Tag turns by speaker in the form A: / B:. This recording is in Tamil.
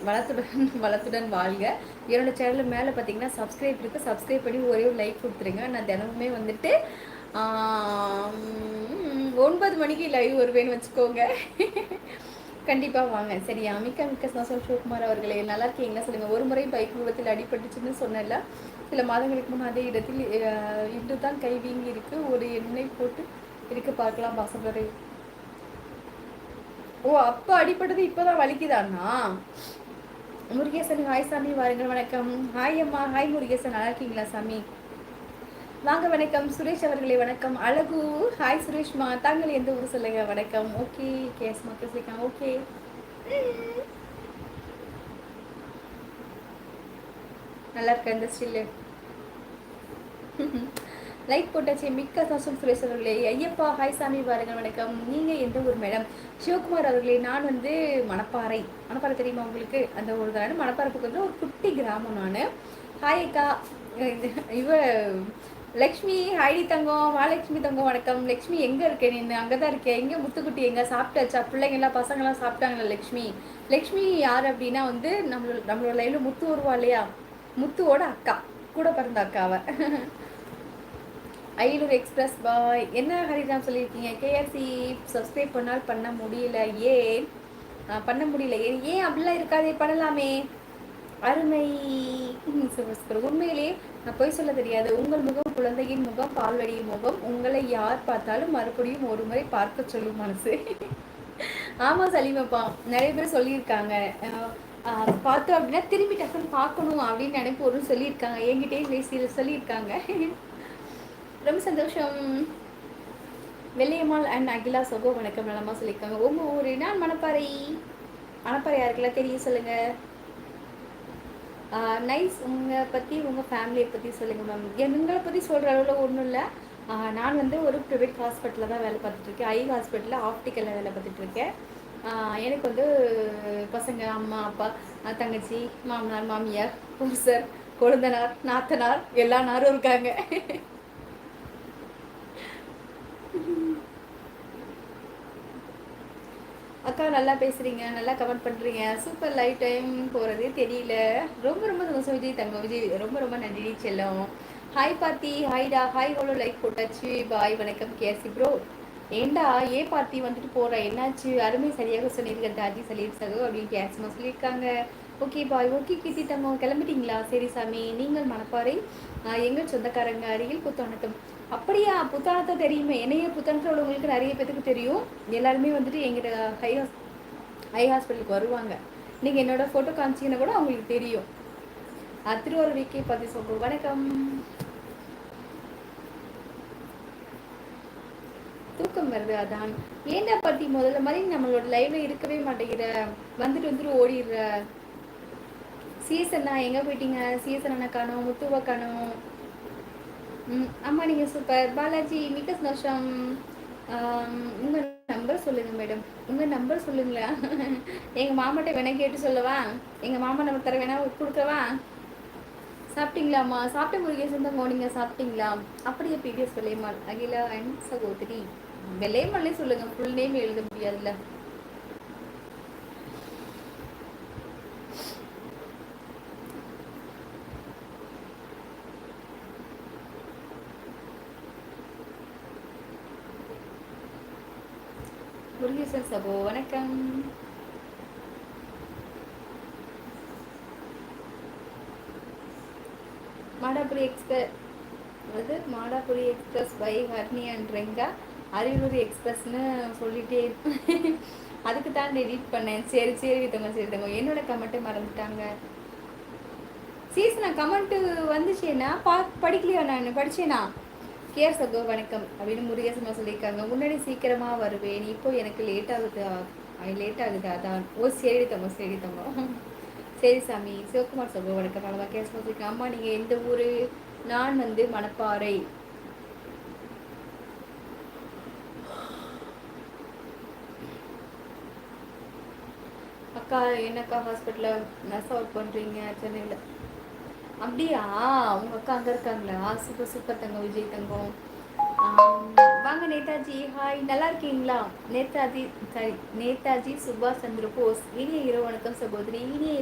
A: வளத்துடன் வளத்துடன் வாழ்க. என்னோட சேனல் மேலே பார்த்தீங்கன்னா சப்ஸ்கிரைப் இருக்குது, சப்ஸ்கிரைப் பண்ணி ஒரே ஒரு லைக் கொடுத்துருங்க. நான் தினமுமே வந்துட்டு 9 மணிக்கு லைவ் வருவேன்னு வச்சுக்கோங்க. கண்டிப்பாக வாங்க சரியா. மிக்க மிக்க சந்தோஷம் சிவகுமார் அவர்களே. நல்லா இருக்கீங்களா சொல்லுங்கள். ஒரு முறை பைக் விபத்தில் அடிபட்டுச்சுன்னு சொன்னேன்ல, சில மாதங்களுக்கு முன் அதே இடத்தில் இன்று தான் கை வீங்கி இருக்கு. ஒரு எண்ணெய் போட்டு இருக்க பார்க்கலாம் பாசப்பரை. ஓ, அப்போ அடிப்பட்டது இப்போதான் வலிக்குதாண்ணா? முருகேசன் ஹாய் சாமி, வாருங்கள். வணக்கம். ஹாய் அம்மா. ஹாய் முருகேசன், நல்லா இருக்கீங்களா சாமி? வாங்க. வணக்கம் சுரேஷ் அவர்களே. வணக்கம். அழகு ஹாய் சுரேஷ்மா. தாங்கள் எந்த ஊர் சொல்லுங்க. வணக்கம். ஓகே கேஸ் மக்கள் சொல்லிக்காங்க. ஓகே, நல்லா இருக்க இந்த ஸ்டில்லு. லைக் போட்டாச்சு. மிக்க சந்தோஷம் சுரேஷ் அவர்களே. ஐயப்பா ஹாய் சாமி, பாருங்கள். வணக்கம். நீங்கள் எந்த ஊர் மேடம்? சிவகுமார் அவர்களே, நான் வந்து மணப்பாறை. மணப்பாறை தெரியுமா உங்களுக்கு? அந்த ஒரு தான் மணப்பாறை பக்கத்தில் ஒரு குட்டி கிராமம். நான் ஹாய் அக்கா. இவ லக்ஷ்மி ஹைடி தங்கம். மகாலட்சுமி தங்கம் வணக்கம். லக்ஷ்மி எங்கே இருக்கேன்? நீ அங்கே தான் இருக்கேன். எங்கே முத்துக்குட்டி எங்கே சாப்பிட்டாச்சா? பிள்ளைங்கள்லாம் பசங்கள்லாம் சாப்பிட்டாங்களா? லக்ஷ்மி லக்ஷ்மி யார் அப்படின்னா வந்து நம்மளோட லைவ்ல முத்து வருவா இல்லையா, முத்துவோட அக்கா, கூட பிறந்த அக்காவை. அயலூர் எக்ஸ்பிரஸ் பாய். என்ன ஹரிராம் சொல்லியிருக்கீங்க? கேஆர்சி சப்ஸ்கிரைப் பண்ணால் பண்ண முடியல. ஏன் பண்ண முடியல? ஏன் அப்படிலாம் இருக்காதே, பண்ணலாமே. அருமை. உண்மையிலேயே நான் போய் சொல்ல தெரியாது. உங்கள் முகம் குழந்தையின் முகம், பால்வடியின் முகம். உங்களை யார் பார்த்தாலும் மறுபடியும் ஒரு முறை பார்க்க சொல்லும் மனசு. ஆமா சலீமப்பா, நிறைய பேர் சொல்லியிருக்காங்க. பார்த்தோம் அப்படின்னா திரும்பி டக்குன்னு பார்க்கணும் அப்படின்னு நினைப்பு ஒரு சொல்லியிருக்காங்க. என்கிட்டயே பேசி சொல்லியிருக்காங்க. ரொம்ப சந்தோஷம். வெள்ளையம்மாள் அண்ட் அகிலா சகோ வணக்கம். நலமா சொல்லியிருக்காங்க. உங்கள் ஊர்? நான் மணப்பாறை. மணப்பாறை யாருக்கெல்லாம் தெரியும் சொல்லுங்கள். நைஸ். உங்கள் பற்றி உங்கள் ஃபேமிலியை பற்றி சொல்லுங்கள் மேம். உங்களை பற்றி சொல்கிற அளவில் ஒன்றும் இல்லை. நான் வந்து ஒரு ப்ரைவேட் ஹாஸ்பிட்டலில் தான் வேலை பார்த்துட்ருக்கேன். ஐ ஹாஸ்பிட்டலில் ஆப்டிக்கலில் வேலை பார்த்துட்ருக்கேன். எனக்கு வந்து பசங்க, அம்மா, அப்பா, தங்கச்சி, மாமனார், மாமியார், புருஷர், கொழுந்தனார், நாத்தனார், எல்லா நாரும் இருக்காங்க. அக்கா நல்லா பேசுகிறீங்க, நல்லா கமெண்ட் பண்ணுறீங்க. சூப்பர். லைவ் டைம் போகிறதே தெரியல. ரொம்ப ரொம்ப சந்தோஷம் விஜய் தங்கம். விஜய் ரொம்ப ரொம்ப நன்றி செல்லம். ஹாய் பார்த்தி. ஹாய்டா. ஹாய் எவ்வளோ லைக் போட்டாச்சு. பாய். வணக்கம் கேசி ப்ரோ. ஏண்டா பார்த்தி வந்துட்டு போகிற, என்னாச்சு? அருமை சரியாக சொன்னீர்கள் தாஜி சலீம் சகோ அப்படின்னு கேஸ்மா சொல்லியிருக்காங்க. Okay bye. ஓகே கீர்த்தி தங்கம், கிளம்பிட்டீங்களா? சரி சாமி. நீங்கள் மணப்பாறை, எங்கள் சொந்தக்காரங்க அருகில் புத்தானத்தம். அப்படியா? புத்தானத்தை தெரியுமே. என்னையே புத்தானத்தில் உள்ளவங்களுக்கு நிறைய பேத்துக்கு தெரியும். எல்லாருமே வந்துட்டு எங்கிட்ட ஹை ஹாஸ்பிட்டலுக்கு வருவாங்க. நீங்கள் என்னோட ஃபோட்டோ காமிச்சிங்கன்னா கூட அவங்களுக்கு தெரியும். திருவாரூர் வீக்கே பற்றி சொல்கிறோம். வணக்கம். தூக்கம் வருது அதான். ஏண்டா பத்தி முதல்ல மாதிரி நம்மளோட லைவ்ல இருக்கவே மாட்டேங்கிற, வந்துட்டு ஓடிடுற. சீசன்னா எங்கே போயிட்டீங்க? சீசன் என்ன காணும்? முத்துவா காணும். அம்மா நீங்கள் சூப்பர். பாலாஜி மிக்க சந்தோஷம். உங்கள் நம்பர் சொல்லுங்கள் மேடம். உங்கள் நம்பர் சொல்லுங்களா? எங்கள் மாமாட்ட வேணா கேட்டு சொல்லவா? எங்கள் மாமா நம்பர் தர வேணா கொடுக்கவா? சாப்பிட்டீங்களாம்மா? சாப்பிட்ட முருகேசன் தான். நீங்கள் சாப்பிட்டீங்களா? அப்படியே பிடிஎஸ் வெள்ளையம்மாள் அகிலா அண்ட் சகோதரி. வெள்ளையம்மாளே சொல்லுங்கள், ஃபுல் நேம் எழுத முடியாதுல்ல. முருகேசன் சகோ வணக்கம். மாடாபுரி எக்ஸ்பிரஸ் அது மாடாபுரி எக்ஸ்பிரஸ் பை ஹர்னி அண்ட் ரெங்கா. அரியலூர் எக்ஸ்பிரஸ்ன்னு சொல்லிட்டே இருப்பேன். அதுக்கு தான் எடிட் பண்ணேன். சரி சரி தங்க, சரி தங்க. என்னோட கமெண்ட்டை மறந்துட்டாங்க. சீசனா கமெண்ட்டு வந்துச்சேன்னா படிக்கலையா? நான் படிச்சேனா? கேர் சகோ வணக்கம் அப்படின்னு முருகேசமா சொல்லியிருக்காங்க. முன்னாடி சீக்கிரமாக வருவேன், இப்போ எனக்கு லேட் ஆகுது அதான். ஓ சரி தங்க, சரி தங்க. சரி சாமி. சிவகுமார் சகோ வணக்கம். அவ்வளோவா கேஸ் சொல்லியிருக்கேன். அம்மா நீங்கள் எந்த ஊர்? நான் வந்து மணப்பாறை. அக்கா என்னக்கா ஹாஸ்பிட்டலில் நர்ஸாக ஒர்க் பண்ணுறீங்க சென்னையில்? அப்படியா? உங்கள் அக்கா அங்கே இருக்காங்களா? சூப்பர் சூப்பர் தங்கம். விஜய் தங்கம் வாங்க. நேதாஜி ஹாய், நல்லா இருக்கீங்களா? நேதாஜி சுபாஷ் சந்திர போஸ். இனிய இரவு வணக்கம் சகோதரி. இனிய